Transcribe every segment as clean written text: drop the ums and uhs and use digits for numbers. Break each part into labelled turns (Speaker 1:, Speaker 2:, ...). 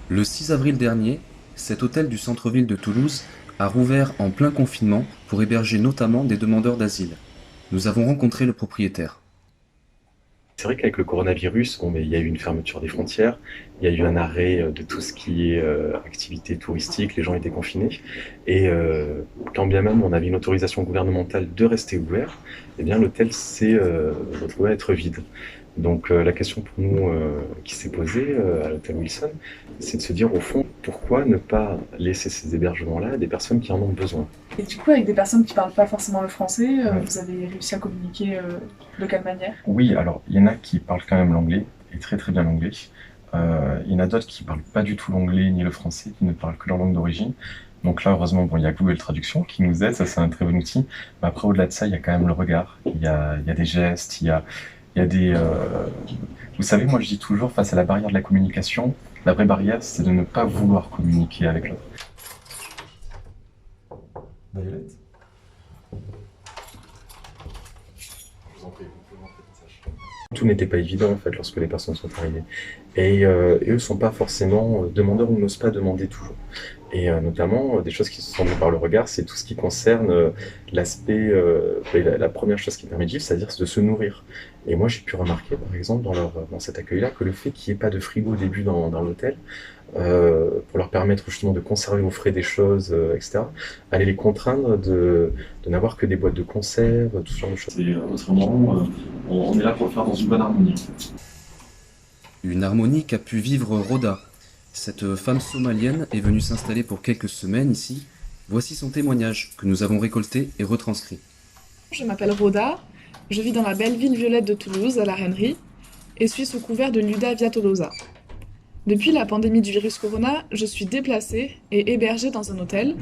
Speaker 1: Le 6 avril dernier, cet hôtel du centre-ville de Toulouse a rouvert en plein confinement pour héberger notamment des demandeurs d'asile. Nous avons rencontré le propriétaire.
Speaker 2: C'est vrai qu'avec le coronavirus, bon, mais il y a eu une fermeture des frontières, il y a eu un arrêt de tout ce qui est activité touristique, les gens étaient confinés. Et quand bien même on avait une autorisation gouvernementale de rester ouvert, eh bien l'hôtel s'est retrouvé à être vide. Donc la question pour nous qui s'est posée à l'hôtel Wilson, c'est de se dire au fond pourquoi ne pas laisser ces hébergements-là à des personnes qui en ont besoin.
Speaker 3: Et du coup, avec des personnes qui parlent pas forcément le français,
Speaker 2: Ouais.
Speaker 3: vous avez réussi à communiquer de quelle manière?
Speaker 2: Oui, alors il y en a qui parlent quand même l'anglais, et très très bien l'anglais. Il y en a d'autres qui parlent pas du tout l'anglais ni le français, qui ne parlent que leur langue d'origine. Donc là, heureusement, bon, il y a Google Traduction qui nous aide, ça c'est un très bon outil. Mais après, au-delà de ça, il y a quand même le regard, il y a des gestes, il y a des... Vous savez, moi je dis toujours, face à la barrière de la communication, la vraie barrière, c'est de ne pas vouloir communiquer avec l'autre. Violette, je vous en prie, vous pouvez montrer le message. Tout n'était pas évident en fait lorsque les personnes sont arrivées. Et eux ne sont pas forcément demandeurs ou n'osent pas demander toujours. Et notamment, des choses qui se sont vues par le regard, c'est tout ce qui concerne l'aspect, la première chose qui permet de vivre, c'est-à-dire de se nourrir. Et moi, j'ai pu remarquer, par exemple, dans cet accueil-là, que le fait qu'il n'y ait pas de frigo au début dans l'hôtel, pour leur permettre justement de conserver au frais des choses, etc., allait les contraindre de n'avoir que des boîtes de conserve, tout ce genre de choses. Et autrement, on est là pour le faire dans une bonne harmonie.
Speaker 1: Une harmonie qu'a pu vivre Rhoda. Cette femme somalienne est venue s'installer pour quelques semaines ici. Voici son témoignage que nous avons récolté et retranscrit.
Speaker 3: Je m'appelle Rhoda, je vis dans la belle ville violette de Toulouse, à la Reinerie, et suis sous couvert de Luda Via Tolosa. Depuis la pandémie du virus Corona, je suis déplacée et hébergée dans un hôtel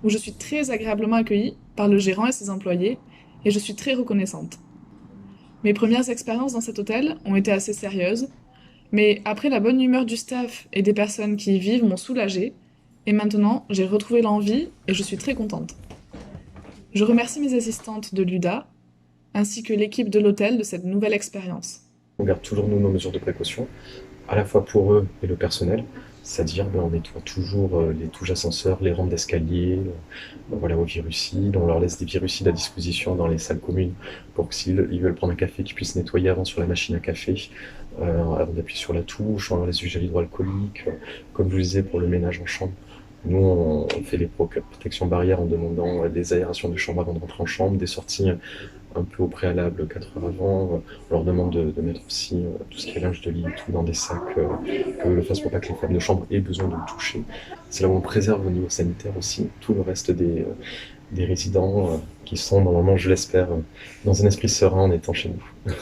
Speaker 3: où je suis très agréablement accueillie par le gérant et ses employés, et je suis très reconnaissante. Mes premières expériences dans cet hôtel ont été assez sérieuses, mais après la bonne humeur du staff et des personnes qui y vivent m'ont soulagée, et maintenant j'ai retrouvé l'envie et je suis très contente. Je remercie mes assistantes de Luda, ainsi que l'équipe de l'hôtel de cette nouvelle expérience.
Speaker 2: On garde toujours nous nos mesures de précaution, à la fois pour eux et le personnel, c'est-à-dire on nettoie toujours les touches ascenseurs, les rampes d'escalier, voilà, aux virucides, on leur laisse des virucides à disposition dans les salles communes pour que s'ils veulent prendre un café, qu'ils puissent nettoyer avant sur la machine à café, avant d'appuyer sur la touche, on leur laisse du gel hydroalcoolique, comme je vous disais pour le ménage en chambre. Nous, on fait des protections barrières en demandant des aérations de chambre avant de rentrer en chambre, des sorties un peu au préalable, 4 heures avant. On leur demande de mettre aussi tout ce qui est linge de lit, tout dans des sacs, que le fasse pour pas que les femmes de chambre aient besoin de le toucher. C'est là où on préserve au niveau sanitaire aussi tout le reste des résidents qui sont normalement, je l'espère, dans un esprit serein en étant chez nous.